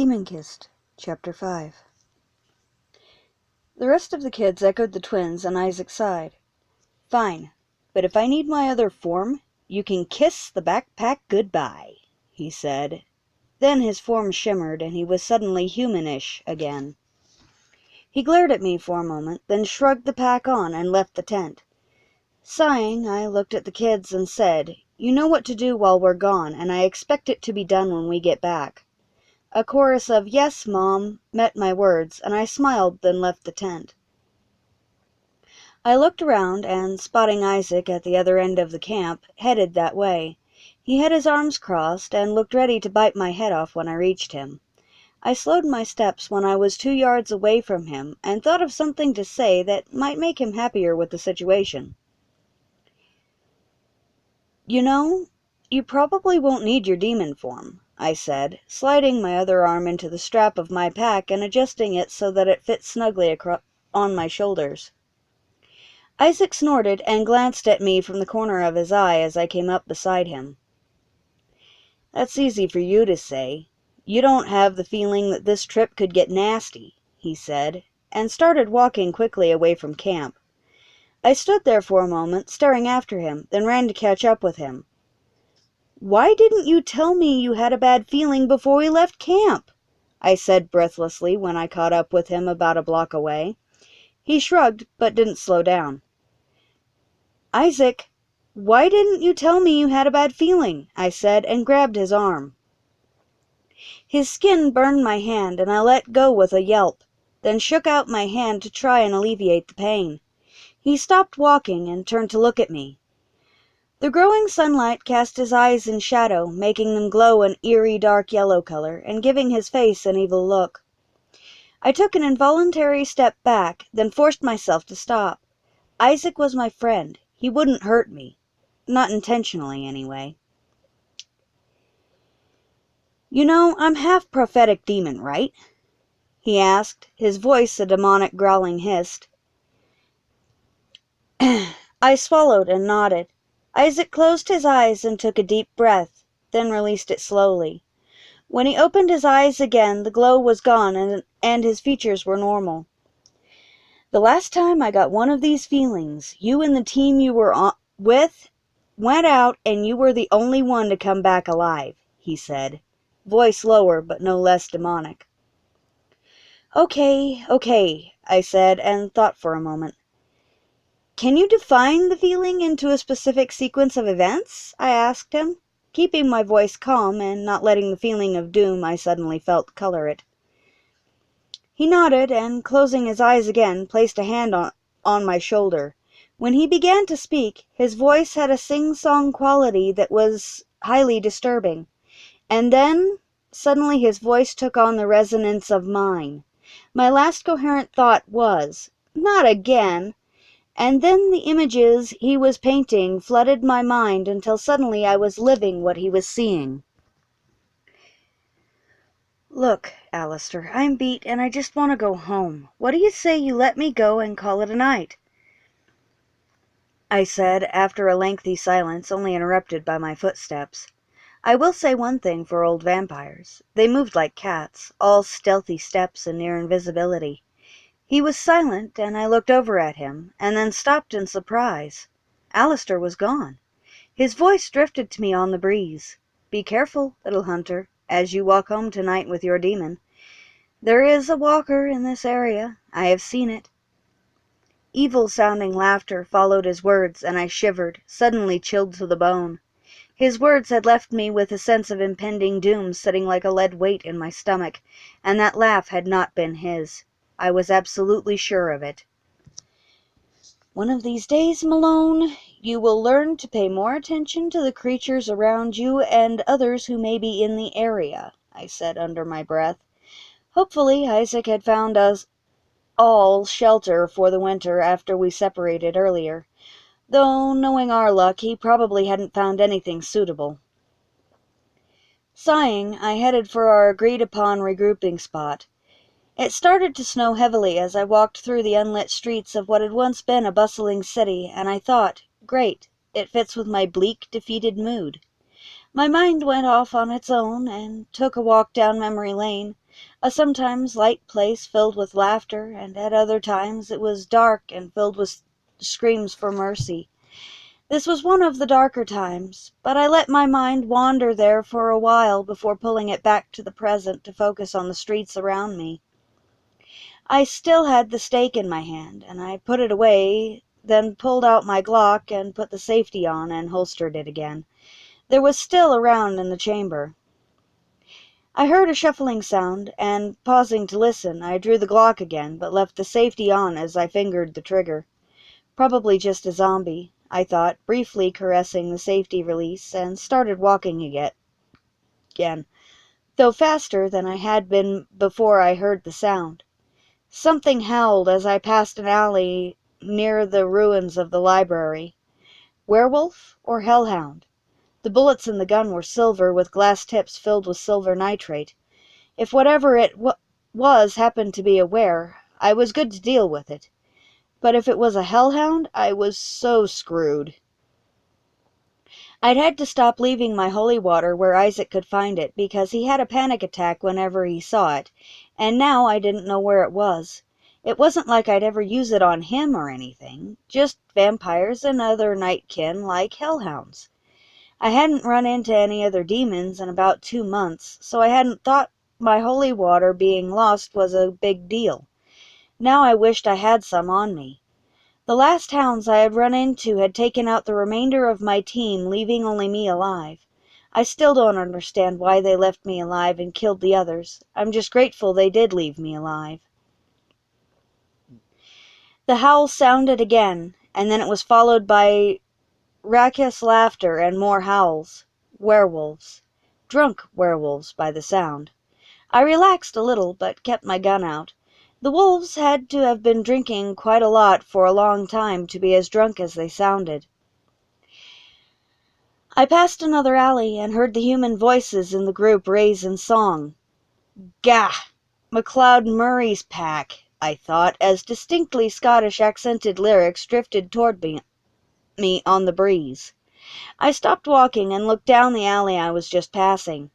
Demon-Kissed, Chapter 5. The rest of the kids echoed the twins, and Isaac sighed. "Fine, but if I need my other form, you can kiss the backpack goodbye," he said. Then his form shimmered, and he was suddenly humanish again. He glared at me for a moment, then shrugged the pack on and left the tent. Sighing, I looked at the kids and said, "You know what to do while we're gone, and I expect it to be done when we get back." A chorus of "Yes, Mom" met my words, and I smiled, then left the tent. I looked around, and, spotting Isaac at the other end of the camp, headed that way. He had his arms crossed, and looked ready to bite my head off when I reached him. I slowed my steps when I was 2 yards away from him, and thought of something to say that might make him happier with the situation. "You know, you probably won't need your demon form," I said, sliding my other arm into the strap of my pack and adjusting it so that it fit snugly on my shoulders. Isaac snorted and glanced at me from the corner of his eye as I came up beside him. "That's easy for you to say. You don't have the feeling that this trip could get nasty," he said, and started walking quickly away from camp. I stood there for a moment, staring after him, then ran to catch up with him. "Why didn't you tell me you had a bad feeling before we left camp?" I said breathlessly when I caught up with him about a block away. He shrugged, but didn't slow down. "Isaac, why didn't you tell me you had a bad feeling?" I said, and grabbed his arm. His skin burned my hand, and I let go with a yelp, then shook out my hand to try and alleviate the pain. He stopped walking and turned to look at me. The growing sunlight cast his eyes in shadow, making them glow an eerie dark yellow color, and giving his face an evil look. I took an involuntary step back, then forced myself to stop. Isaac was my friend. He wouldn't hurt me. Not intentionally, anyway. "You know, I'm half prophetic demon, right?" he asked, his voice a demonic growling hiss. I swallowed and nodded. Isaac closed his eyes and took a deep breath, then released it slowly. When he opened his eyes again, the glow was gone and his features were normal. "The last time I got one of these feelings, you and the team you were with went out and you were the only one to come back alive," he said, voice lower but no less demonic. Okay, I said, and thought for a moment. "Can you define the feeling into a specific sequence of events?" I asked him, keeping my voice calm and not letting the feeling of doom I suddenly felt color it. He nodded, and, closing his eyes again, placed a hand on my shoulder. When he began to speak, his voice had a sing-song quality that was highly disturbing. And then, suddenly his voice took on the resonance of mine. My last coherent thought was, "Not again!" And then the images he was painting flooded my mind until suddenly I was living what he was seeing. "Look, Alistair, I'm beat and I just want to go home. What do you say you let me go and call it a night?" I said, after a lengthy silence, only interrupted by my footsteps. I will say one thing for old vampires. They moved like cats, all stealthy steps and near invisibility. He was silent, and I looked over at him, and then stopped in surprise. Alistair was gone. His voice drifted to me on the breeze. "Be careful, little hunter, as you walk home tonight with your demon. There is a walker in this area. I have seen it." Evil-sounding laughter followed his words, and I shivered, suddenly chilled to the bone. His words had left me with a sense of impending doom sitting like a lead weight in my stomach, and that laugh had not been his. I was absolutely sure of it. "One of these days, Malone, you will learn to pay more attention to the creatures around you and others who may be in the area," I said under my breath. Hopefully Isaac had found us all shelter for the winter after we separated earlier, though, knowing our luck, he probably hadn't found anything suitable. Sighing, I headed for our agreed-upon regrouping spot. It started to snow heavily as I walked through the unlit streets of what had once been a bustling city, and I thought, great, it fits with my bleak, defeated mood. My mind went off on its own and took a walk down memory lane, A sometimes light place filled with laughter, and at other times it was dark and filled with screams for mercy. This was one of the darker times, but I let my mind wander there for a while before pulling it back to the present to focus on the streets around me. I still had the stake in my hand, and I put it away, then pulled out my Glock and put the safety on and holstered it again. There was still a round in the chamber. I heard a shuffling sound, and, pausing to listen, I drew the Glock again, but left the safety on as I fingered the trigger. Probably just a zombie, I thought, briefly caressing the safety release, and started walking again, though faster than I had been before I heard the sound. Something howled as I passed an alley near the ruins of the library. Werewolf or hellhound? The bullets in the gun were silver, with glass tips filled with silver nitrate. If whatever it was happened to be a were, I was good to deal with it. But if it was a hellhound, I was so screwed. I'd had to stop leaving my holy water where Isaac could find it, because he had a panic attack whenever he saw it, and now I didn't know where it was. It wasn't like I'd ever use it on him or anything, just vampires and other nightkin like hellhounds. I hadn't run into any other demons in about 2 months, so I hadn't thought my holy water being lost was a big deal. Now I wished I had some on me. The last hounds I had run into had taken out the remainder of my team, leaving only me alive. I still don't understand why they left me alive and killed the others. I'm just grateful they did leave me alive. The howl sounded again, and then it was followed by raucous laughter and more howls. Werewolves. Drunk werewolves, by the sound. I relaxed a little, but kept my gun out. The wolves had to have been drinking quite a lot for a long time to be as drunk as they sounded. I passed another alley and heard the human voices in the group raise in song. Gah! MacLeod Murray's pack, I thought, as distinctly Scottish accented lyrics drifted toward me on the breeze. I stopped walking and looked down the alley I was just passing.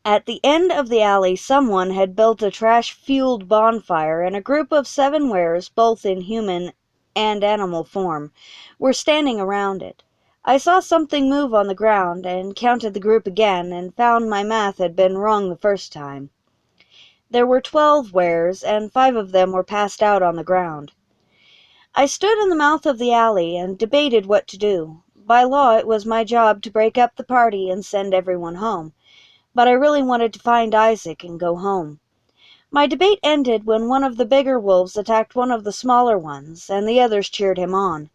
At the end of the alley, someone had built a trash-fueled bonfire, and a group of 7 wares, both in human and animal form, were standing around it. I saw something move on the ground, and counted the group again, and found my math had been wrong the first time. There were 12 wares, and 5 of them were passed out on the ground. I stood in the mouth of the alley and debated what to do. By law, it was my job to break up the party and send everyone home, but I really wanted to find Isaac and go home. My debate ended when one of the bigger wolves attacked one of the smaller ones, and the others cheered him on.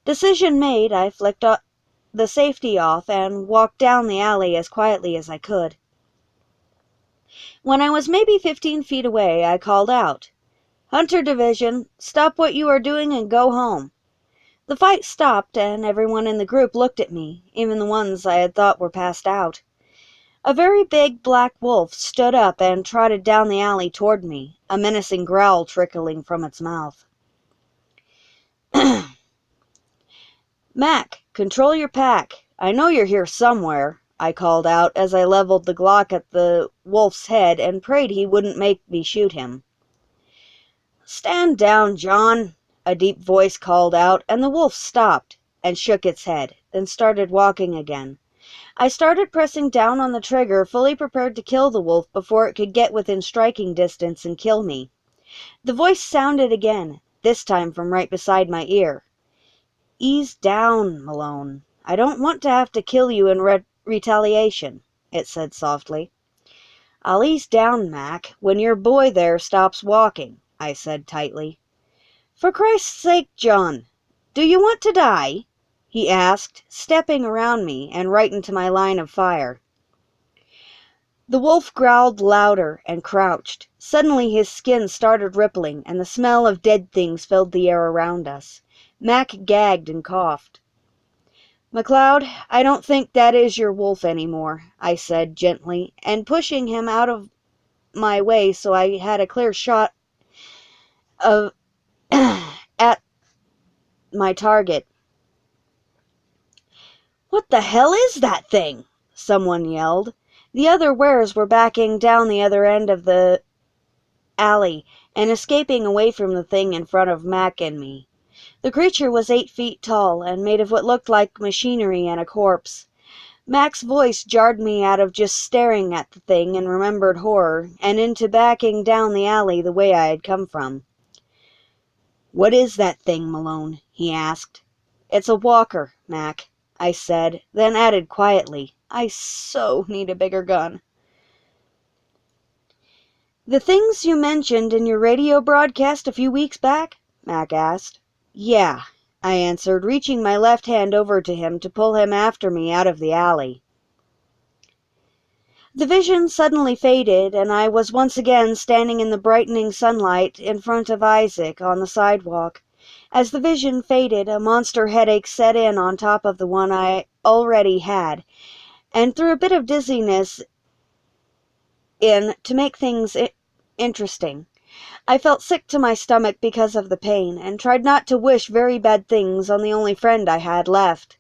Decision made, I flicked the safety off and walked down the alley as quietly as I could. When I was maybe 15 feet away, I called out, "Hunter Division, stop what you are doing and go home." The fight stopped, and everyone in the group looked at me, even the ones I had thought were passed out. A very big black wolf stood up and trotted down the alley toward me, a menacing growl trickling from its mouth. "Mac, control your pack. I know you're here somewhere," I called out as I leveled the Glock at the wolf's head and prayed he wouldn't make me shoot him. "Stand down, John," a deep voice called out, and the wolf stopped and shook its head, then started walking again. I started pressing down on the trigger, fully prepared to kill the wolf before it could get within striking distance and kill me. The voice sounded again, this time from right beside my ear. "Ease down, Malone. I don't want to have to kill you in retaliation," it said softly. "I'll ease down, Mac, when your boy there stops walking," I said tightly. "For Christ's sake, John, do you want to die?" he asked, stepping around me and right into my line of fire. The wolf growled louder and crouched. Suddenly his skin started rippling, and the smell of dead things filled the air around us. Mac gagged and coughed. "MacLeod, I don't think that is your wolf anymore," I said gently, and pushing him out of my way so I had a clear shot of at my target. "What the hell is that thing?" someone yelled. The other wares were backing down the other end of the alley and escaping away from the thing in front of Mac and me. The creature was 8 feet tall and made of what looked like machinery and a corpse. Mac's voice jarred me out of just staring at the thing in remembered horror and into backing down the alley the way I had come from. "What is that thing, Malone?" he asked. "It's a walker, Mac," I said, then added quietly, "I so need a bigger gun." "The things you mentioned in your radio broadcast a few weeks back?" Mac asked. "Yeah," I answered, reaching my left hand over to him to pull him after me out of the alley. The vision suddenly faded, and I was once again standing in the brightening sunlight in front of Isaac on the sidewalk. As the vision faded, a monster headache set in on top of the one I already had, and threw a bit of dizziness in to make things interesting. I felt sick to my stomach because of the pain, and tried not to wish very bad things on the only friend I had left.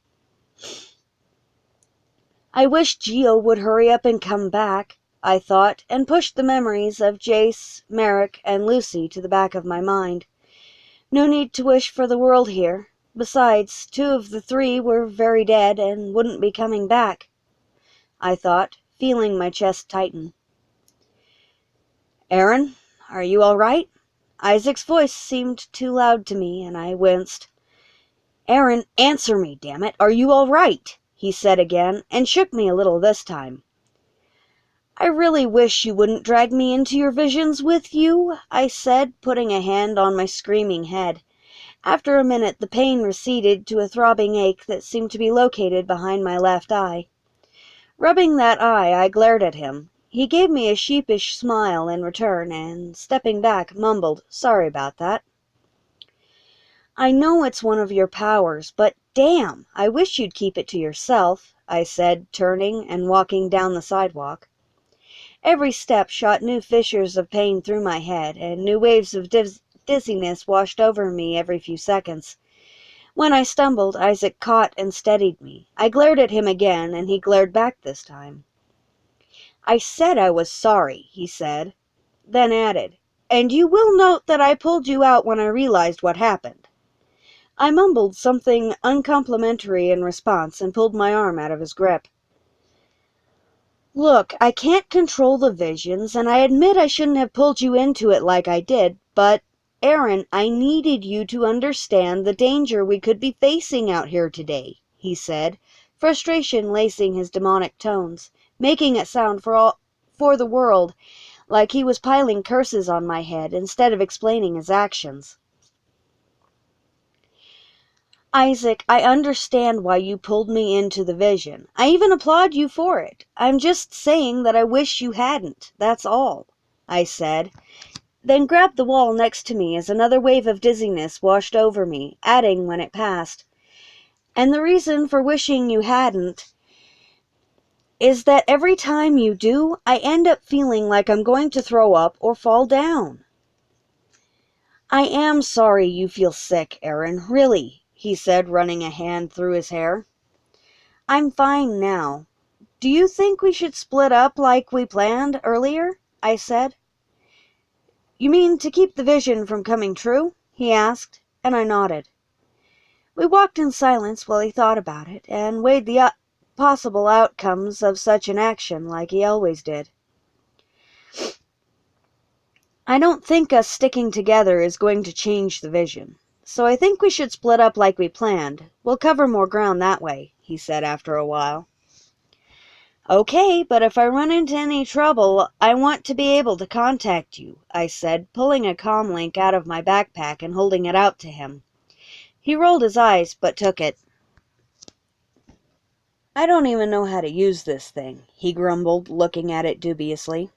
I wish Geo would hurry up and come back, I thought, and pushed the memories of Jace, Merrick, and Lucy to the back of my mind. No need to wish for the world here. Besides, 2 of the 3 were very dead and wouldn't be coming back, I thought, feeling my chest tighten. "Aaron, are you all right?" Isaac's voice seemed too loud to me, and I winced. "Aaron, answer me, damn it! Are you all right?" he said again, and shook me a little this time. "I really wish you wouldn't drag me into your visions with you," I said, putting a hand on my screaming head. After a minute, the pain receded to a throbbing ache that seemed to be located behind my left eye. Rubbing that eye, I glared at him. He gave me a sheepish smile in return, and, stepping back, mumbled, "Sorry about that." "I know it's one of your powers, but damn, I wish you'd keep it to yourself," I said, turning and walking down the sidewalk. Every step shot new fissures of pain through my head, and new waves of dizziness washed over me every few seconds. When I stumbled, Isaac caught and steadied me. I glared at him again, and he glared back this time. "I said I was sorry," he said, then added, "and you will note that I pulled you out when I realized what happened." I mumbled something uncomplimentary in response and pulled my arm out of his grip. "Look, I can't control the visions, and I admit I shouldn't have pulled you into it like I did, but, Aaron, I needed you to understand the danger we could be facing out here today," he said, frustration lacing his demonic tones, making it sound for the world like he was piling curses on my head instead of explaining his actions. "Isaac, I understand why you pulled me into the vision. I even applaud you for it. I'm just saying that I wish you hadn't, that's all," I said, then grabbed the wall next to me as another wave of dizziness washed over me, adding when it passed, "And the reason for wishing you hadn't is that every time you do, I end up feeling like I'm going to throw up or fall down." "I am sorry you feel sick, Aaron, really," he said, running a hand through his hair. "I'm fine now. Do you think we should split up like we planned earlier?" I said. "You mean to keep the vision from coming true?" he asked, and I nodded. We walked in silence while he thought about it, and weighed the possible outcomes of such an action like he always did. "I don't think us sticking together is going to change the vision, so I think we should split up like we planned. We'll cover more ground that way," he said after a while. "Okay, but if I run into any trouble, I want to be able to contact you," I said, pulling a comlink out of my backpack and holding it out to him. He rolled his eyes, but took it. "I don't even know how to use this thing," he grumbled, looking at it dubiously.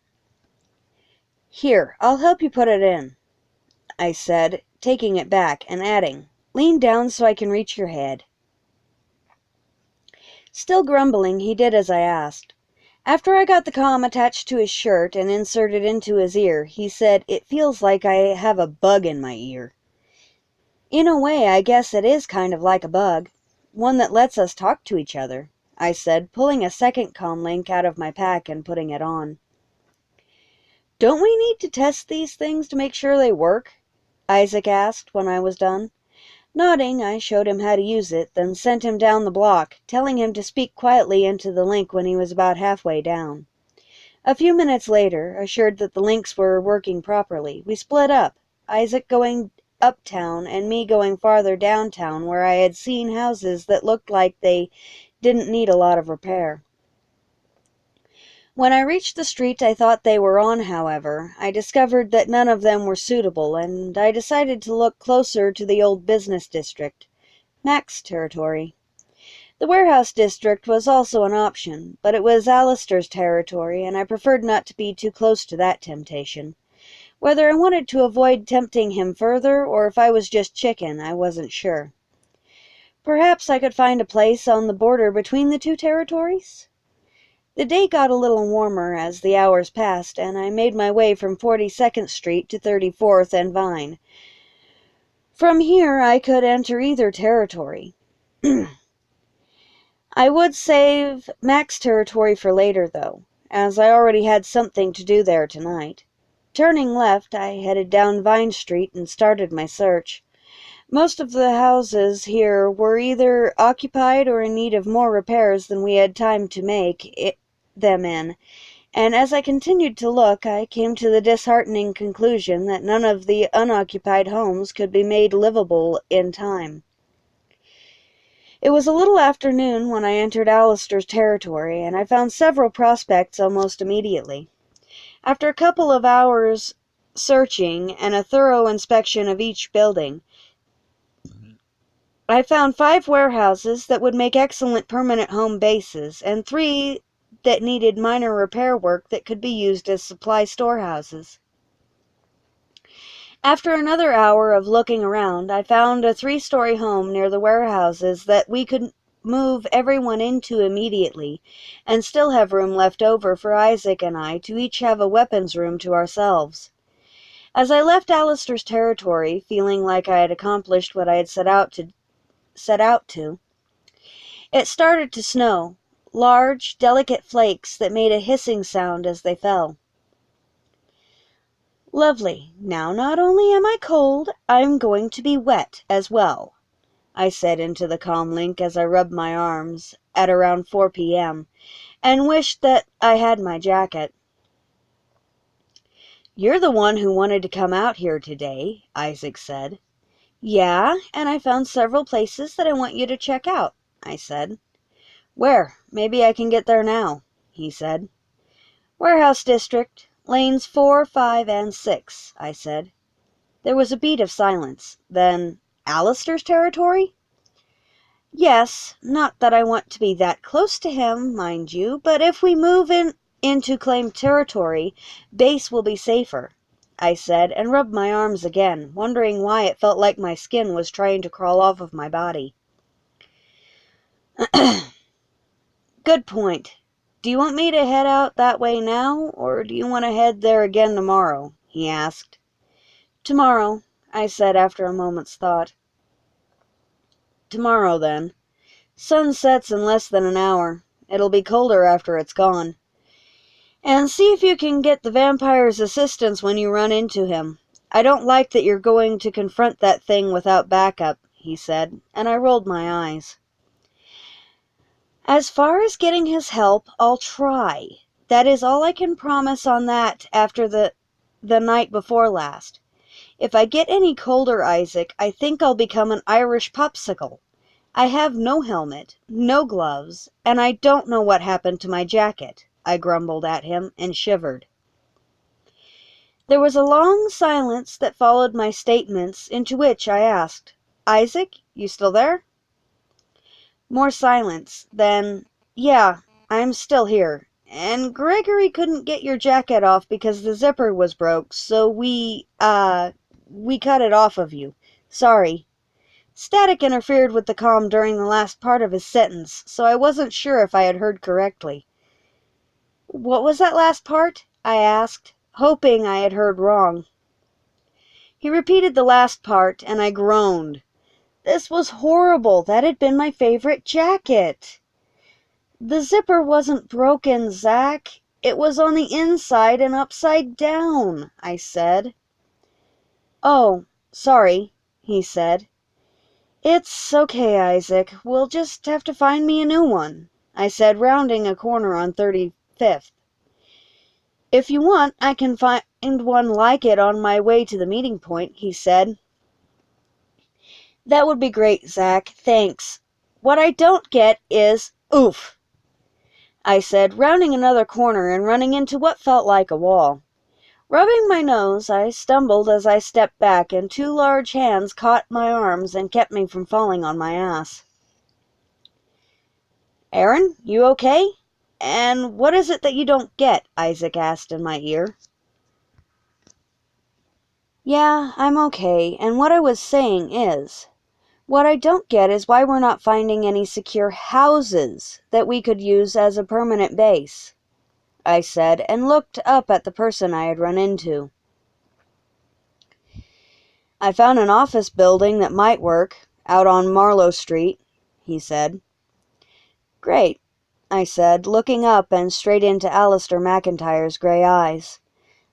"Here, I'll help you put it in," I said, taking it back and adding, "Lean down so I can reach your head." Still grumbling, he did as I asked. After I got the comm attached to his shirt and inserted into his ear, he said, "It feels like I have a bug in my ear." "In a way, I guess it is kind of like a bug. One that lets us talk to each other," I said, pulling a second comlink out of my pack and putting it on. Don't we need to test these things to make sure they work? Isaac asked when I was done. Nodding, I showed him how to use it, then sent him down the block, telling him to speak quietly into the link when he was about halfway down. A few minutes later, assured that the links were working properly, we split up, Isaac going uptown and me going farther downtown where I had seen houses that looked like they didn't need a lot of repair. When I reached the street I thought they were on, however, I discovered that none of them were suitable, and I decided to look closer to the old business district, Mac's territory. The warehouse district was also an option, but it was Alistair's territory, and I preferred not to be too close to that temptation. Whether I wanted to avoid tempting him further, or if I was just chicken, I wasn't sure. Perhaps I could find a place on the border between the two territories? The day got a little warmer as the hours passed, and I made my way from 42nd Street to 34th and Vine. From here I could enter either territory. I would save Mac's territory for later, though, as I already had something to do there tonight. Turning left, I headed down Vine Street and started my search. Most of the houses here were either occupied or in need of more repairs than we had time to make them in, and as I continued to look, I came to the disheartening conclusion that none of the unoccupied homes could be made livable in time. It was a little after noon when I entered Alistair's territory, and I found several prospects almost immediately. After a couple of hours searching and a thorough inspection of each building, I found 5 warehouses that would make excellent permanent home bases, and 3 that needed minor repair work that could be used as supply storehouses. After another hour of looking around, I found a 3-story home near the warehouses that we could move everyone into immediately, and still have room left over for Isaac and I to each have a weapons room to ourselves. As I left Alistair's territory, feeling like I had accomplished what I had set out to, it started to snow, large, delicate flakes that made a hissing sound as they fell. Lovely. Now not only am I cold, I'm going to be wet as well, I said into the comlink as I rubbed my arms at around 4 p.m., and wished that I had my jacket. You're the one who wanted to come out here today, Isaac said. Yeah, and I found several places that I want you to check out, I said. Where? Maybe I can get there now, he said. Warehouse district, lanes 4, 5, and 6, I said. There was a beat of silence. Then, Alistair's territory? Yes, not that I want to be that close to him, mind you, but if we move into claimed territory, base will be safer, I said, and rubbed my arms again, wondering why it felt like my skin was trying to crawl off of my body. Good point. Do you want me to head out that way now, or do you want to head there again tomorrow? He asked. Tomorrow, I said after a moment's thought. Tomorrow, then. Sun sets in less than an hour. It'll be colder after it's gone. And see if you can get the vampire's assistance when you run into him. I don't like that you're going to confront that thing without backup, he said, and I rolled my eyes. As far as getting his help, I'll try. That is all I can promise on that after the night before last. If I get any colder, Isaac, I think I'll become an Irish popsicle. I have no helmet, no gloves, and I don't know what happened to my jacket, I grumbled at him and shivered. There was a long silence that followed my statements, into which I asked, Isaac, you still there? More silence, then, yeah, I'm still here. And Gregory couldn't get your jacket off because the zipper was broke, so we cut it off of you. Sorry. Static interfered with the comm during the last part of his sentence, so I wasn't sure if I had heard correctly. What was that last part? I asked, hoping I had heard wrong. He repeated the last part, and I groaned. This was horrible. That had been my favorite jacket. The zipper wasn't broken, Zach. It was on the inside and upside down, I said. Oh, sorry, he said. It's okay, Isaac. We'll just have to find me a new one, I said, rounding a corner on 35th. If you want, I can find one like it on my way to the meeting point, he said. That would be great, Zach. Thanks. What I don't get is, oof, I said, rounding another corner and running into what felt like a wall. Rubbing my nose, I stumbled as I stepped back, and two large hands caught my arms and kept me from falling on my ass. Aaron, you okay? And what is it that you don't get? Isaac asked in my ear. Yeah, I'm okay, and what I was saying is, what I don't get is why we're not finding any secure houses that we could use as a permanent base, I said, and looked up at the person I had run into. I found an office building that might work, out on Marlowe Street, he said. Great, I said, looking up and straight into Alistair McIntyre's gray eyes.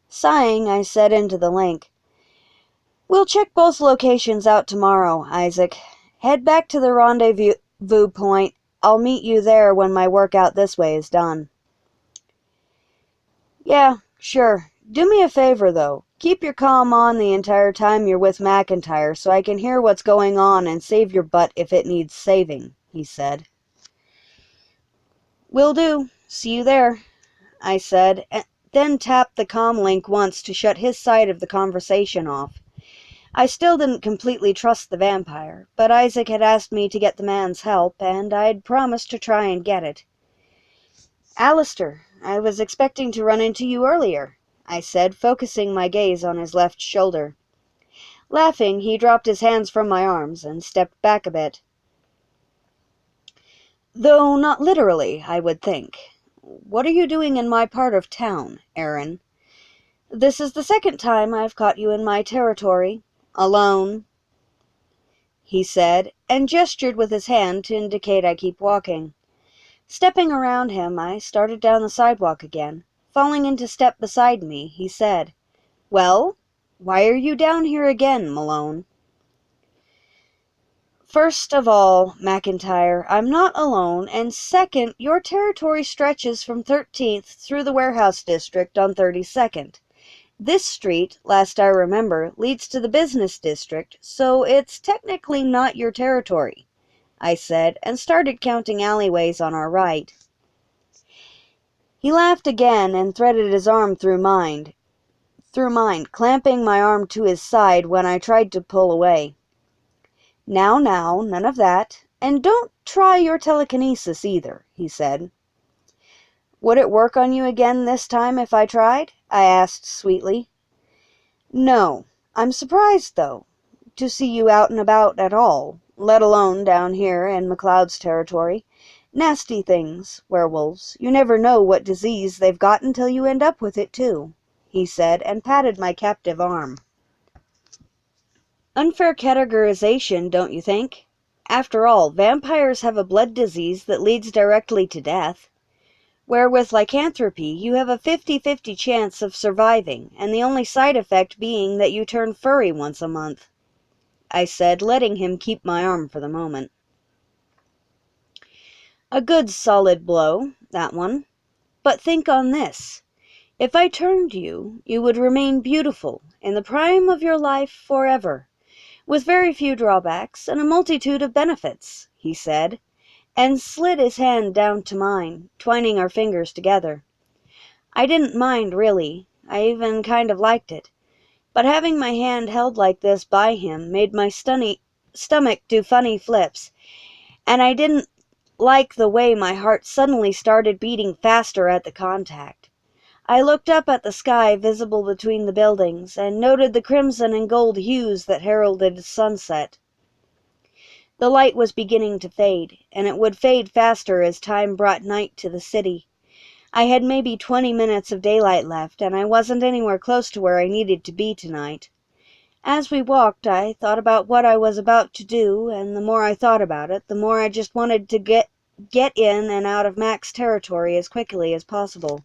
Sighing, I said into the link, We'll check both locations out tomorrow, Isaac. Head back to the rendezvous point. I'll meet you there when my work out this way is done. Yeah, sure. Do me a favor, though. Keep your comm on the entire time you're with McIntyre so I can hear what's going on and save your butt if it needs saving, he said. Will do. See you there, I said, and then tapped the comm link once to shut his side of the conversation off. I still didn't completely trust the vampire, but Isaac had asked me to get the man's help, and I'd promised to try and get it. Alistair, I was expecting to run into you earlier, I said, focusing my gaze on his left shoulder. Laughing, he dropped his hands from my arms and stepped back a bit. Though not literally, I would think. What are you doing in my part of town, Aaron? This is the second time I've caught you in my territory. Alone, he said, and gestured with his hand to indicate I keep walking. Stepping around him, I started down the sidewalk again. Falling into step beside me, he said, Well, why are you down here again, Malone? First of all, McIntyre, I'm not alone, and second, your territory stretches from 13th through the warehouse district on 32nd. This street, last I remember, leads to the business district, so it's technically not your territory, I said, and started counting alleyways on our right. He laughed again and threaded his arm through mine, clamping my arm to his side when I tried to pull away. Now, none of that, and don't try your telekinesis either, he said. Would it work on you again this time if I tried? I asked sweetly. No, I'm surprised, though, to see you out and about at all, let alone down here in McLeod's territory. Nasty things, werewolves. You never know what disease they've got until you end up with it, too, he said, and patted my captive arm. Unfair categorization, don't you think? After all, vampires have a blood disease that leads directly to death, where with lycanthropy you have a 50-50 chance of surviving, and the only side effect being that you turn furry once a month, I said, letting him keep my arm for the moment. A good solid blow, that one. But think on this. If I turned you, you would remain beautiful, in the prime of your life forever, with very few drawbacks and a multitude of benefits, he said, and slid his hand down to mine, twining our fingers together. I didn't mind, really. I even kind of liked it. But having my hand held like this by him made my stomach do funny flips, and I didn't like the way my heart suddenly started beating faster at the contact. I looked up at the sky visible between the buildings and noted the crimson and gold hues that heralded sunset. The light was beginning to fade, and it would fade faster as time brought night to the city. I had maybe 20 minutes of daylight left, and I wasn't anywhere close to where I needed to be tonight. As we walked, I thought about what I was about to do, and the more I thought about it, the more I just wanted to get get in and out of Mac's territory as quickly as possible.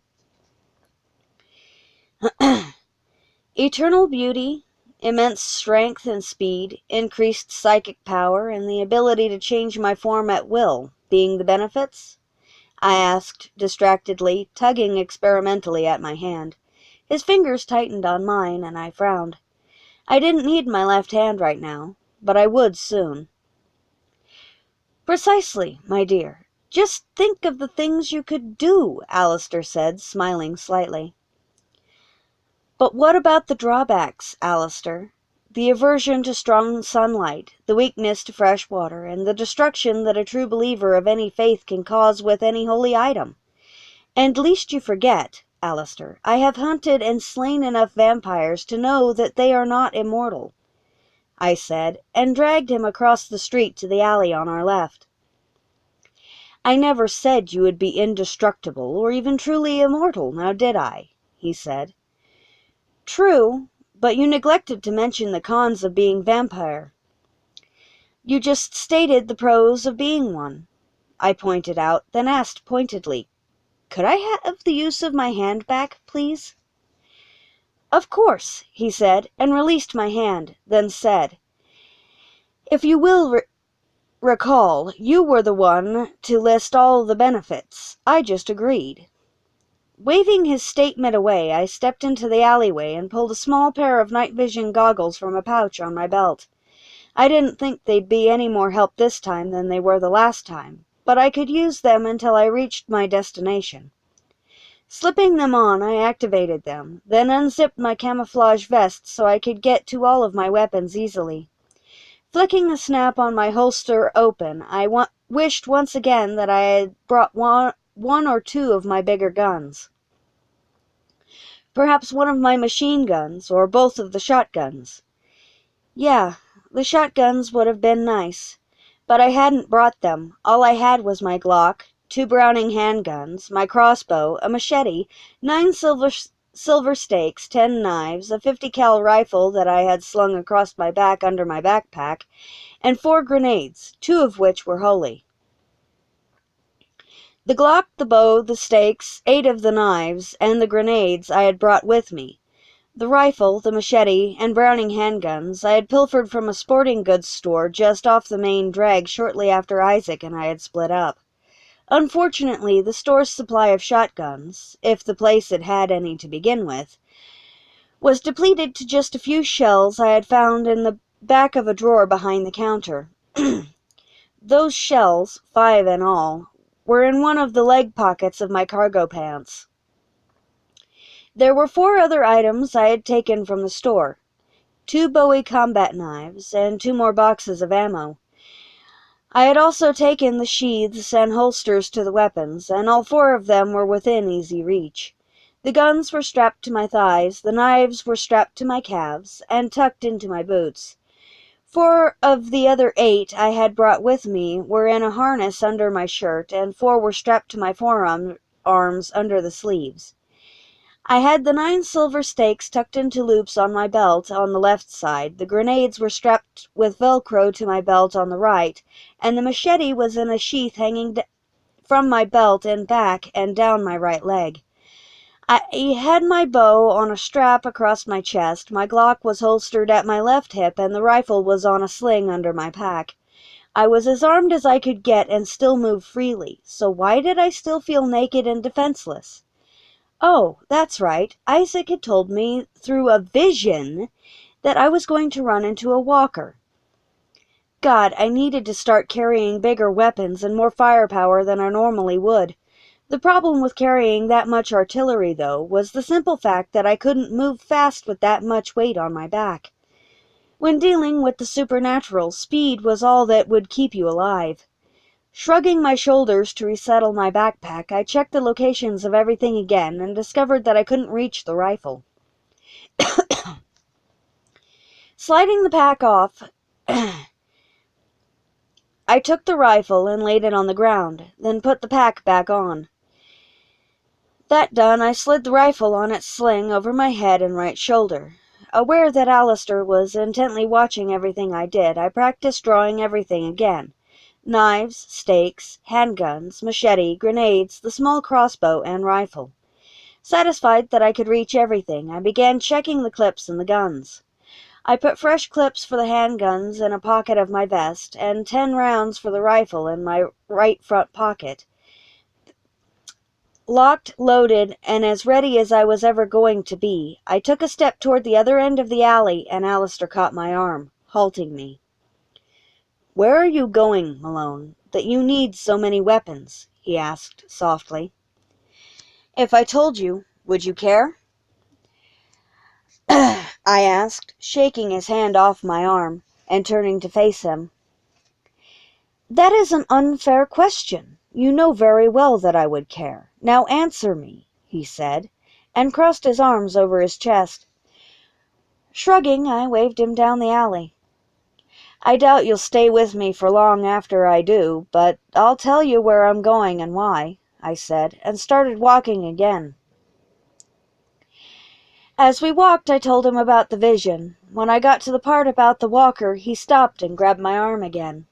Eternal beauty, immense strength and speed, increased psychic power, and the ability to change my form at will being the benefits? I asked distractedly, tugging experimentally at my hand. His fingers tightened on mine, and I frowned. I didn't need my left hand right now, but I would soon. Precisely, my dear. Just think of the things you could do, Alistair said, smiling slightly. But what about the drawbacks, Alistair? The aversion to strong sunlight, the weakness to fresh water, and the destruction that a true believer of any faith can cause with any holy item. And lest you forget, Alistair, I have hunted and slain enough vampires to know that they are not immortal, I said, and dragged him across the street to the alley on our left. I never said you would be indestructible or even truly immortal, now did I? He said. True, but you neglected to mention the cons of being vampire. You just stated the pros of being one, I pointed out, then asked pointedly, could I have the use of my hand back, please? Of course, he said, and released my hand, then said, if you will recall, you were the one to list all the benefits. I just agreed. Waving his statement away, I stepped into the alleyway and pulled a small pair of night vision goggles from a pouch on my belt. I didn't think they'd be any more help this time than they were the last time, but I could use them until I reached my destination. Slipping them on, I activated them, then unzipped my camouflage vest so I could get to all of my weapons easily. Flicking the snap on my holster open, I wished once again that I had brought one or two of my bigger guns. Perhaps one of my machine guns, or both of the shotguns. Yeah, the shotguns would have been nice, but I hadn't brought them. All I had was my Glock, 2 Browning handguns, my crossbow, a machete, 9 silver stakes, 10 knives, a 50 cal rifle that I had slung across my back under my backpack, and 4 grenades, 2 of which were holy. The Glock, the bow, the stakes, 8 of the knives, and the grenades I had brought with me. The rifle, the machete, and Browning handguns I had pilfered from a sporting goods store just off the main drag shortly after Isaac and I had split up. Unfortunately, the store's supply of shotguns, if the place had had any to begin with, was depleted to just a few shells I had found in the back of a drawer behind the counter. Those shells, 5 in all, were in one of the leg pockets of my cargo pants. There were 4 other items I had taken from the store. 2 Bowie combat knives, and 2 more boxes of ammo. I had also taken the sheaths and holsters to the weapons, and all 4 of them were within easy reach. The guns were strapped to my thighs, the knives were strapped to my calves, and tucked into my boots. 4 of the other 8 I had brought with me were in a harness under my shirt, and 4 were strapped to my forearms under the sleeves. I had the 9 silver stakes tucked into loops on my belt on the left side, the grenades were strapped with Velcro to my belt on the right, and the machete was in a sheath hanging from my belt and back and down my right leg. I had my bow on a strap across my chest, my Glock was holstered at my left hip, and the rifle was on a sling under my pack. I was as armed as I could get and still move freely, so why did I still feel naked and defenseless? Oh, that's right. Isaac had told me through a vision that I was going to run into a walker. God, I needed to start carrying bigger weapons and more firepower than I normally would. The problem with carrying that much artillery, though, was the simple fact that I couldn't move fast with that much weight on my back. When dealing with the supernatural, speed was all that would keep you alive. Shrugging my shoulders to resettle my backpack, I checked the locations of everything again and discovered that I couldn't reach the rifle. Sliding the pack off, I took the rifle and laid it on the ground, then put the pack back on. That done, I slid the rifle on its sling over my head and right shoulder. Aware that Alistair was intently watching everything I did, I practiced drawing everything again. Knives, stakes, handguns, machete, grenades, the small crossbow, and rifle. Satisfied that I could reach everything, I began checking the clips in the guns. I put fresh clips for the handguns in a pocket of my vest, and 10 rounds for the rifle in my right front pocket. Locked, loaded, and as ready as I was ever going to be, I took a step toward the other end of the alley, and Alistair caught my arm, halting me. "Where are you going, Malone, that you need so many weapons?" he asked softly. "If I told you, would you care?" I asked, shaking his hand off my arm, and turning to face him. "That is an unfair question. You know very well that I would care. Now answer me," he said, and crossed his arms over his chest. Shrugging, I waved him down the alley. "I doubt you'll stay with me for long after I do, but I'll tell you where I'm going and why," I said, and started walking again. As we walked, I told him about the vision. When I got to the part about the walker, he stopped and grabbed my arm again.